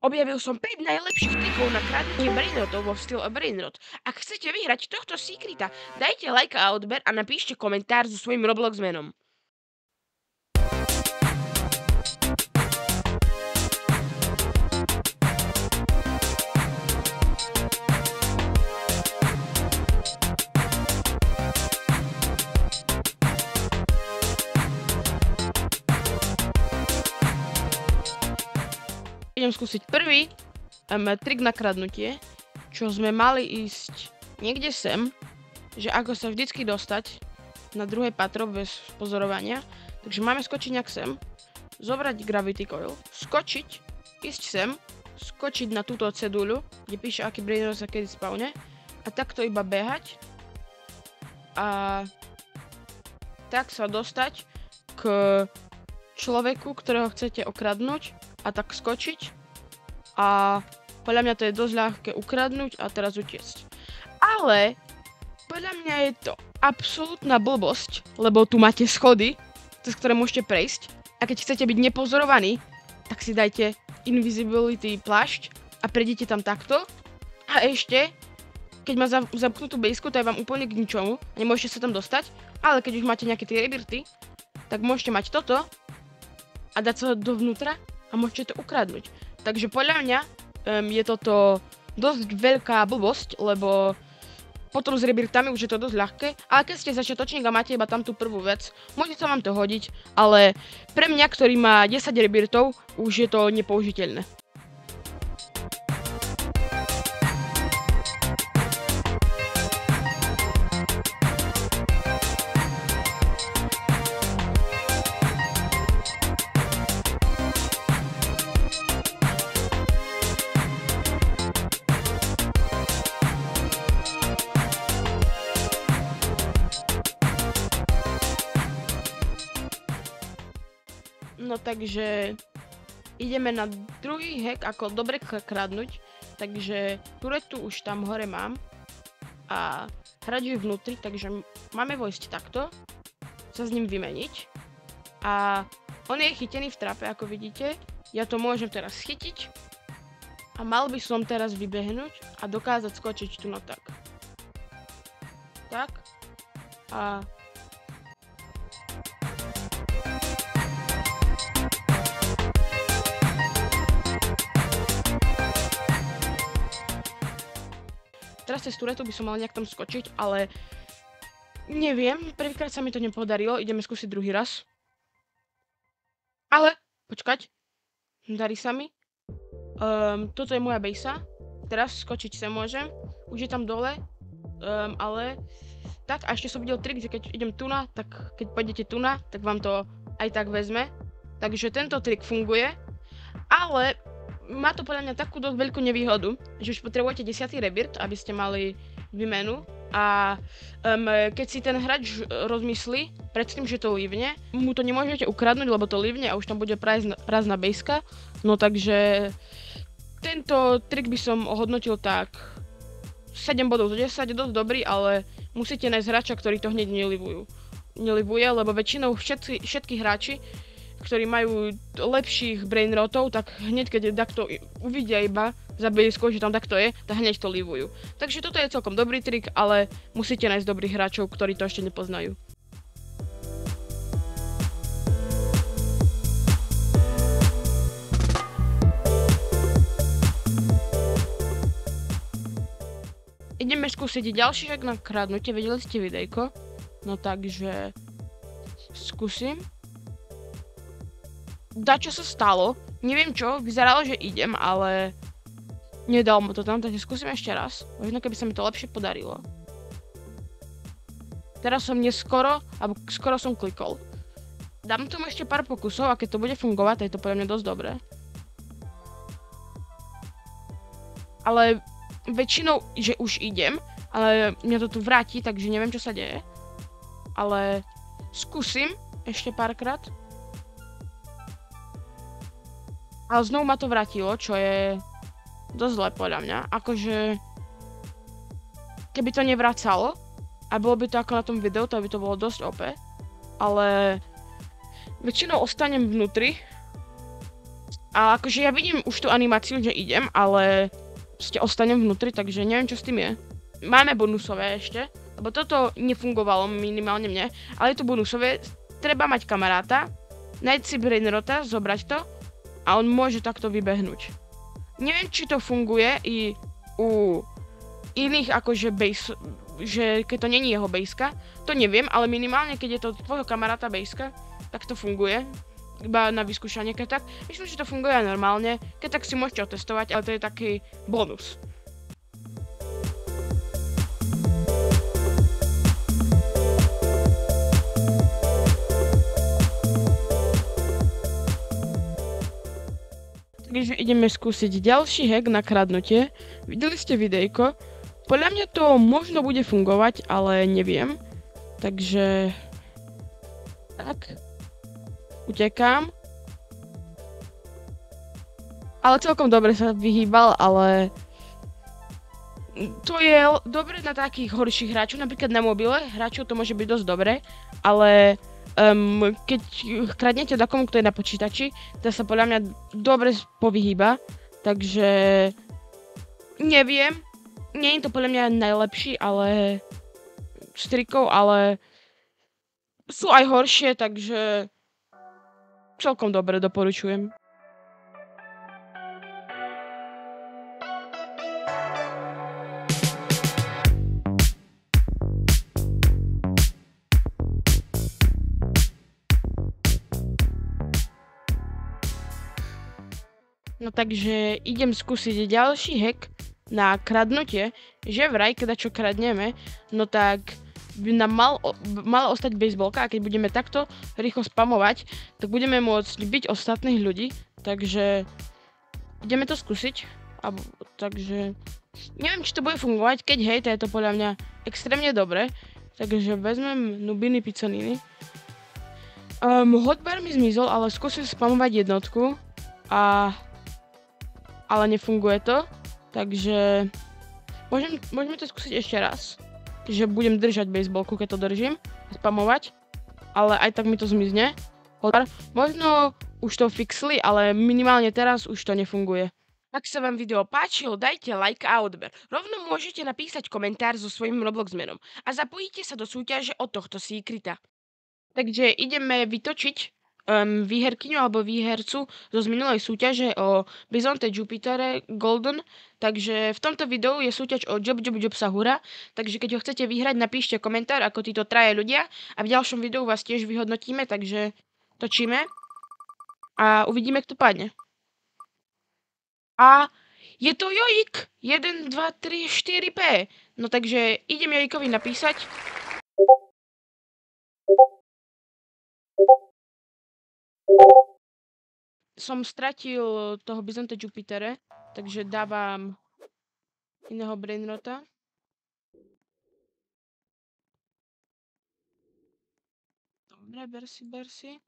Objavil som 5 najlepších trikov na kradnutie brainrotov vo štýle brainrot. Ak chcete vyhrať tohto secreta, dajte like a odber a napíšte komentár so svojím Roblox menom. Idem skúsiť prvý trik na kradnutie, čo sme mali ísť niekde sem, že ako sa vždycky dostať na druhé patro bez pozorovania. Takže máme skočiť nejak sem, zobrať gravity coil, skočiť, ísť sem, skočiť na túto ceduľu, kde píše, aký brainrot sa kedy spawne, a takto iba behať a tak sa dostať k človeku, ktorého chcete okradnúť, a tak skočiť, a podľa mňa to je dosť ľahké ukradnúť a teraz utiecť. Ale podľa mňa je to absolútna blbosť, lebo tu máte schody, cez ktoré môžete prejsť, a keď chcete byť nepozorovaní, tak si dajte invisibility plášť a prejdete tam takto, a ešte, keď má zapnutú bejsku, to je vám úplne k ničomu, nemôžete sa tam dostať, ale keď už máte nejaké tie rebirty, tak môžete mať toto a dať sa dovnútra a môžete to ukradnúť. Takže podľa mňa je toto dosť veľká blbosť, lebo potom s rebirtami už je to dosť ľahké, ale keď ste začiatočník a máte iba tam tú prvú vec, môže sa vám to hodiť, ale pre mňa, ktorý má 10 rebirtov, už je to nepoužiteľné. No takže ideme na druhý hack, ako dobre kradnúť. Takže turetu už tam hore mám a hráč je vnútri, takže máme vojsť takto, sa s ním vymeniť. A on je chytený v trape, ako vidíte. Ja to môžem teraz chytiť a mal by som teraz vybehnúť a dokázať skočiť tu na tak. Tak. A teraz cez turetu by som mal nejak tam skočiť, ale neviem, prvýkrát sa mi to nepodarilo, ideme skúsiť druhý raz. Ale, počkať, darí sa mi. Toto je moja bejsa, teraz skočiť sa môžem, už je tam dole, ale tak, a ešte som videl trik, že keď idem tuna, tak keď pôjdete tuna, tak vám to aj tak vezme. Takže tento trik funguje, ale má to podľa mňa takú dosť veľkú nevýhodu, že už potrebujete 10. rebirt, aby ste mali výmenu, a keď si ten hráč rozmyslí predtým, že to livne, mu to nemôžete ukradnúť, lebo to livne a už tam bude prázdna bejska. No takže tento trik by som ohodnotil tak 7 bodov z 10, dosť dobrý, ale musíte nájsť hráča, ktorý to hneď nelivuje, lebo väčšinou všetky hráči, ktorí majú lepších brainrotov, tak hneď keď takto uvidia iba za bejskou, že tam takto je, tak hneď to livujú. Takže toto je celkom dobrý trik, ale musíte nájsť dobrých hráčov, ktorí to ešte nepoznajú. Ideme skúsiť ďalší hack na kradnutie, videli ste videjko? No takže skúsim. Dačo sa stalo, neviem čo, vyzeralo, že idem, ale nedal mu to tam, takže skúsim ešte raz. Možno keby sa mi to lepšie podarilo. Teraz som neskoro, alebo skoro som klikol. Dám tomu ešte pár pokusov a keď to bude fungovať, tak je to podľa mňa dosť dobré. Ale väčšinou, že už idem, ale mňa to tu vráti, takže neviem, čo sa deje. Ale skúsim ešte párkrát. Ale znovu ma to vrátilo, čo je dosť zle podľa mňa. Akože keby to nevracalo a bolo by to ako na tom videu, to by to bolo dosť OP. Ale väčšinou ostanem vnútri A akože ja vidím už tú animáciu, že idem, ale ostanem vnútri, takže neviem, čo s tým je. Máme bonusové ešte, lebo toto nefungovalo minimálne mne, ale je to bonusové. Treba mať kamaráta, nájsť si brainrota, zobrať to a on môže takto vybehnúť. Neviem, či to funguje i u iných akože base, že keď to není jeho bejska, to neviem, ale minimálne keď je to tvojho kamaráta bejska, tak to funguje. Iba na vyskúšanie, keď tak. Myslím, že to funguje aj normálne, keď tak si môžete otestovať, ale to je taký bonus. Takže ideme skúsiť ďalší hack na kradnutie. Videli ste videjko. Podľa mňa to možno bude fungovať, ale neviem. Takže... tak. Utekám. Ale celkom dobre sa vyhýbal, ale... to je dobre na takých horších hráčov, napríklad na mobile hráčov to môže byť dosť dobre, ale keď kradnete takomu, kto je na počítači, to sa podľa mňa dobre povyhýba, takže neviem, nie je to podľa mňa najlepší, ale z trikov, ale sú aj horšie, takže celkom dobre doporučujem. No takže idem skúsiť ďalší hack na kradnutie, že vraj, keď čo kradneme, no tak by nám mala ostať baseballka a keď budeme takto rýchlo spamovať, tak budeme môcť byť ostatných ľudí, takže ideme to skúsiť, takže neviem, či to bude fungovať, keď hej, to je to podľa mňa extrémne dobre, takže vezmem nubiny picaniny. Hotbar mi zmizol, ale skúsim spamovať jednotku ale nefunguje to, takže môžeme to skúsiť ešte raz. Že budem držať baseballku, keď to držím, spamovať, ale aj tak mi to zmizne. Možno už to fixli, ale minimálne teraz už to nefunguje. Ak sa vám video páčilo, dajte like a odber. Rovno môžete napísať komentár so svojím Roblox menom a zapojíte sa do súťaže od tohto secreta. Takže ideme vytočiť výherkyňu alebo výhercu zo minulej súťaže o Bizonte Jupiter Golden. Takže v tomto videu je súťaž o Job Sahura. Takže keď ho chcete vyhrať, napíšte komentár ako títo traje ľudia a v ďalšom videu vás tiež vyhodnotíme, takže točíme a uvidíme, kto padne. A je to Joik! 1, 2, 3, 4, P. No takže idem Joikovi napísať. Som stratil toho Bizonte Jupitere, takže dávam iného brainrota. Dobre, ber si.